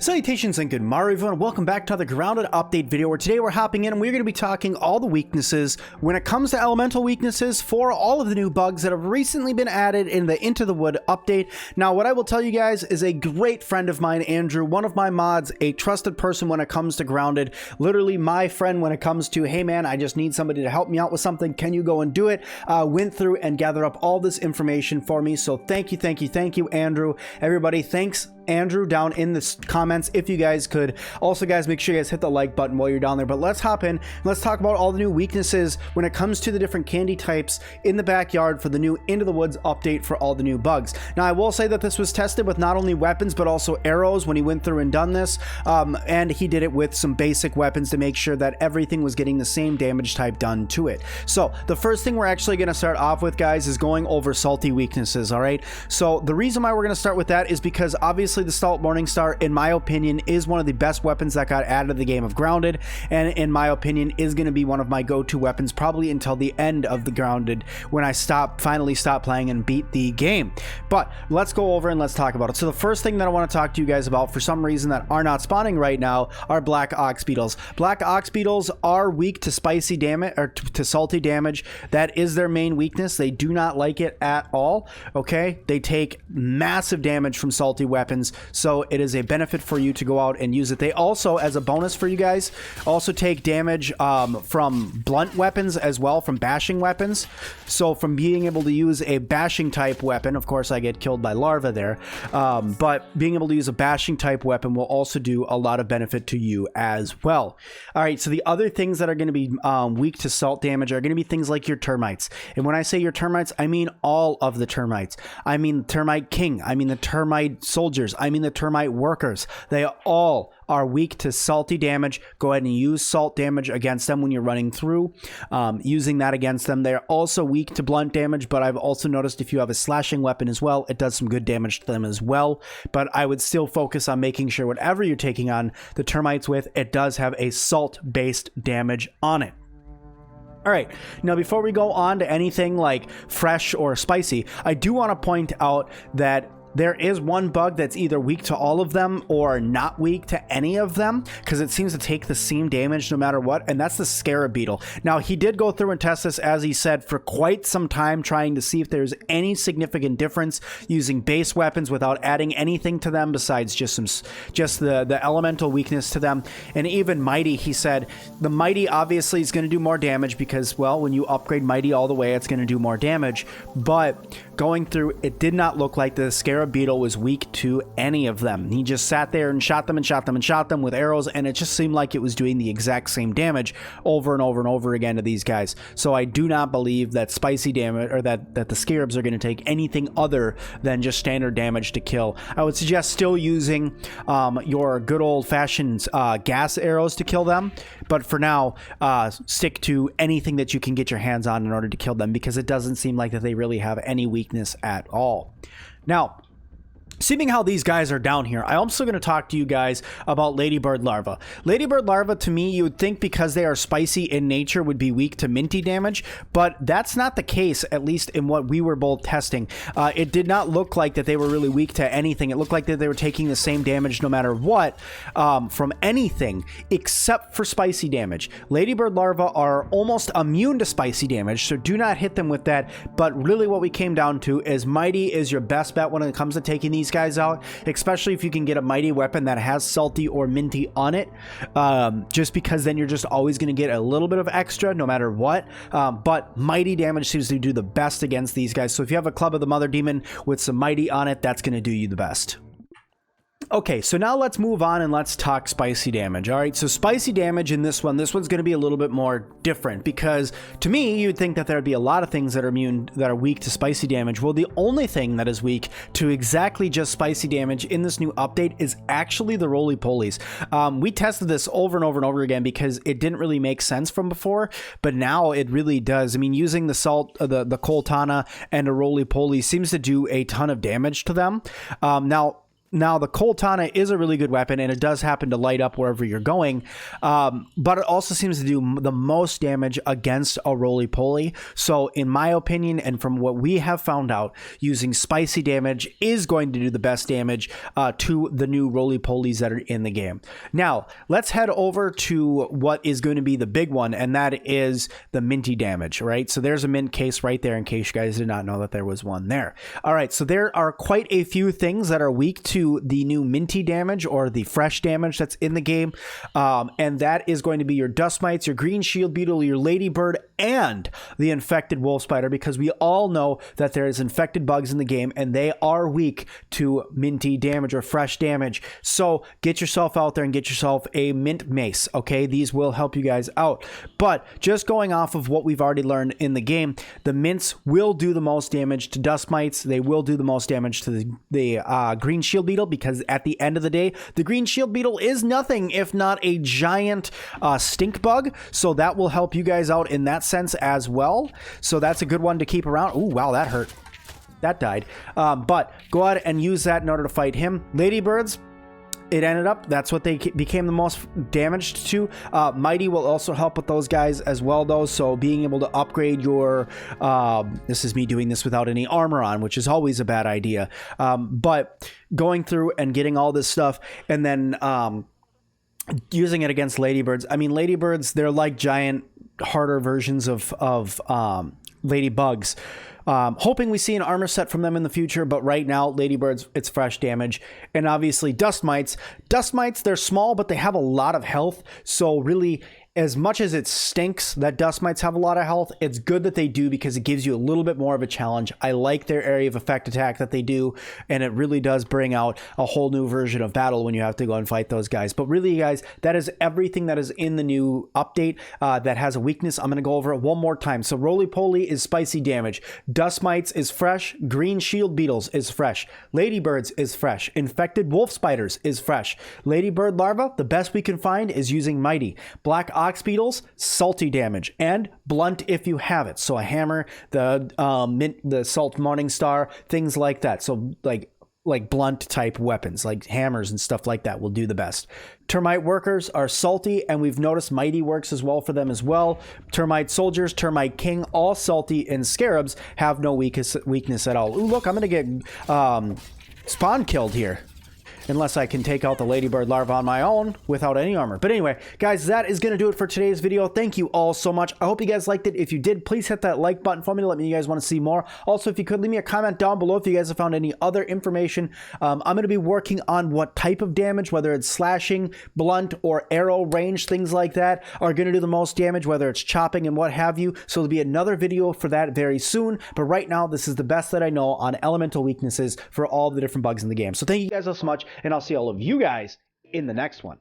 Salutations and good morrow everyone, welcome back to the Grounded update video where today we're hopping in and we're going to be talking all the weaknesses when it comes to elemental weaknesses for all of the new bugs that have recently been added in the Into the Wood update. Now what I will tell you guys is a great friend of mine, Andrew, one of my mods, a trusted person when it comes to Grounded, literally my friend when it comes to, hey man, I just need somebody to help me out with something, can you go and do it? Went through and gathered up all this information for me, so thank you Andrew. Everybody, thanks Andrew down in the comments if you guys could. Also guys, make sure you guys hit the like button while you're down there, but let's hop in. Let's talk about all the new weaknesses when it comes to the different candy types in the backyard for the new Into the Woods update for all the new bugs. Now I will say that this was tested with not only weapons but also arrows when he went through and done this, and he did it with some basic weapons to make sure that everything was getting the same damage type done to it. So the first thing we're actually going to start off with, guys, is going over salty weaknesses. All right, so the reason why we're going to start with that is because obviously the Salt Morningstar, in my opinion, is one of the best weapons that got added to the game of Grounded, and in my opinion is going to be one of my go-to weapons probably until the end of the Grounded, when I finally stop playing and beat the game. But let's go over and let's talk about it. So the first thing that I want to talk to you guys about, for some reason that are not spawning right now, are black ox beetles. Black ox beetles are weak to spicy damage, or to salty damage. That is their main weakness. They do not like it at all. Okay, they take massive damage from salty weapons, so it is a benefit for you to go out and use it. They also, as a bonus for you guys, also take damage from blunt weapons as well, from bashing weapons. So from being able to use a bashing type weapon, of course I get killed by larva there, but being able to use a bashing type weapon will also do a lot of benefit to you as well. All right, so the other things that are going to be weak to salt damage are going to be things like your termites. And when I say your termites, I mean all of the termites. I mean termite king, I mean the termite soldiers, I mean the termite workers. They all are weak to salty damage. Go ahead and use salt damage against them when you're running through, using that against them. They're also weak to blunt damage, but I've also noticed if you have a slashing weapon as well, it does some good damage to them as well. But I would still focus on making sure whatever you're taking on the termites with, it does have a salt-based damage on it. All right, now before we go on to anything like fresh or spicy, I do want to point out that there is one bug that's either weak to all of them or not weak to any of them, because it seems to take the same damage no matter what, and that's the Scarab Beetle. Now, he did go through and test this, as he said, for quite some time, trying to see if there's any significant difference using base weapons without adding anything to them besides just the elemental weakness to them. And even Mighty, he said, the Mighty obviously is going to do more damage because, well, when you upgrade Mighty all the way, it's going to do more damage. But going through, it did not look like the Scarab Beetle was weak to any of them. He just sat there and shot them and shot them and shot them with arrows, and it just seemed like it was doing the exact same damage over and over and over again to these guys. So I do not believe that spicy damage, or that the Scarabs are going to take anything other than just standard damage to kill. I would suggest still using your good old-fashioned gas arrows to kill them, but for now, stick to anything that you can get your hands on in order to kill them, because it doesn't seem like that they really have any weakness at all. Now, seeing how these guys are down here, I'm also going to talk to you guys about Ladybird Larva. Ladybird Larva, to me, you would think because they are spicy in nature would be weak to minty damage, but that's not the case, at least in what we were both testing. It did not look like that they were really weak to anything. It looked like that they were taking the same damage no matter what from anything except for spicy damage. Ladybird Larva are almost immune to spicy damage, so do not hit them with that, but really what we came down to is Mighty is your best bet when it comes to taking these guys out, especially if you can get a Mighty weapon that has salty or minty on it, just because then you're just always going to get a little bit of extra no matter what. But Mighty damage seems to do the best against these guys, so if you have a Club of the Mother Demon with some Mighty on it, that's going to do you the best. Okay, so now let's move on and let's talk spicy damage. All right, so spicy damage in this one's going to be a little bit more different, because to me, you'd think that there'd be a lot of things that are weak to spicy damage. Well, the only thing that is weak to exactly just spicy damage in this new update is actually the roly-polies. We tested this over and over and over again because it didn't really make sense from before, but now it really does. I mean, using the salt, the Coltana and a roly-poly seems to do a ton of damage to them. Now, Now, the Coltana is a really good weapon, and it does happen to light up wherever you're going, but it also seems to do the most damage against a roly-poly. So, in my opinion, and from what we have found out, using spicy damage is going to do the best damage to the new roly-polies that are in the game. Now, let's head over to what is going to be the big one, and that is the minty damage, right? So, there's a mint case right there in case you guys did not know that there was one there. All right, so there are quite a few things that are weak to the new minty damage or the fresh damage that's in the game, and that is going to be your dust mites, your green shield beetle, your ladybird, and the infected wolf spider, because we all know that there is infected bugs in the game and they are weak to minty damage or fresh damage. So get yourself out there and get yourself a mint mace. Okay, these will help you guys out. But just going off of what we've already learned in the game, the mints will do the most damage to dust mites. They will do the most damage to the green shield beetle, because at the end of the day, the green shield beetle is nothing if not a giant stink bug. So that will help you guys out in that sense as well. So that's a good one to keep around. Ooh, wow, that hurt. That died. But go ahead and use that in order to fight him. Ladybirds, it ended up, that's what they became the most damaged to. Mighty will also help with those guys as well, though. So being able to upgrade your, this is me doing this without any armor on, which is always a bad idea. But going through and getting all this stuff and then using it against ladybirds. I mean, ladybirds, they're like giant, harder versions of ladybugs. Hoping we see an armor set from them in the future, but right now, ladybirds, it's fresh damage. And obviously, dust mites. Dust mites, they're small, but they have a lot of health. So really, as much as it stinks that dust mites have a lot of health, it's good that they do because it gives you a little bit more of a challenge. I like their area of effect attack that they do, and it really does bring out a whole new version of battle when you have to go and fight those guys. But really, guys, that is everything that is in the new update that has a weakness. I'm going to go over it one more time. So roly-poly is spicy damage. Dust mites is fresh. Green shield beetles is fresh. Ladybirds is fresh. Infected wolf spiders is fresh. Ladybird larva, the best we can find is using mighty. Black ox beetles, salty damage, and blunt if you have it. So a hammer, the salt morning star, things like that. So like blunt type weapons like hammers and stuff like that will do the best. Termite workers are salty, and we've noticed mighty works as well for them as well. Termite soldiers, termite king, all salty, and scarabs have no weakness at all. Ooh, look, I'm gonna get spawn killed here. Unless I can take out the ladybird larva on my own without any armor. But anyway, guys, that is going to do it for today's video. Thank you all so much. I hope you guys liked it. If you did, please hit that like button for me to let me know you guys want to see more. Also, if you could, leave me a comment down below if you guys have found any other information. I'm going to be working on what type of damage, whether it's slashing, blunt, or arrow range, things like that, are going to do the most damage, whether it's chopping and what have you. So there'll be another video for that very soon. But right now, this is the best that I know on elemental weaknesses for all the different bugs in the game. So thank you guys so much, and I'll see all of you guys in the next one.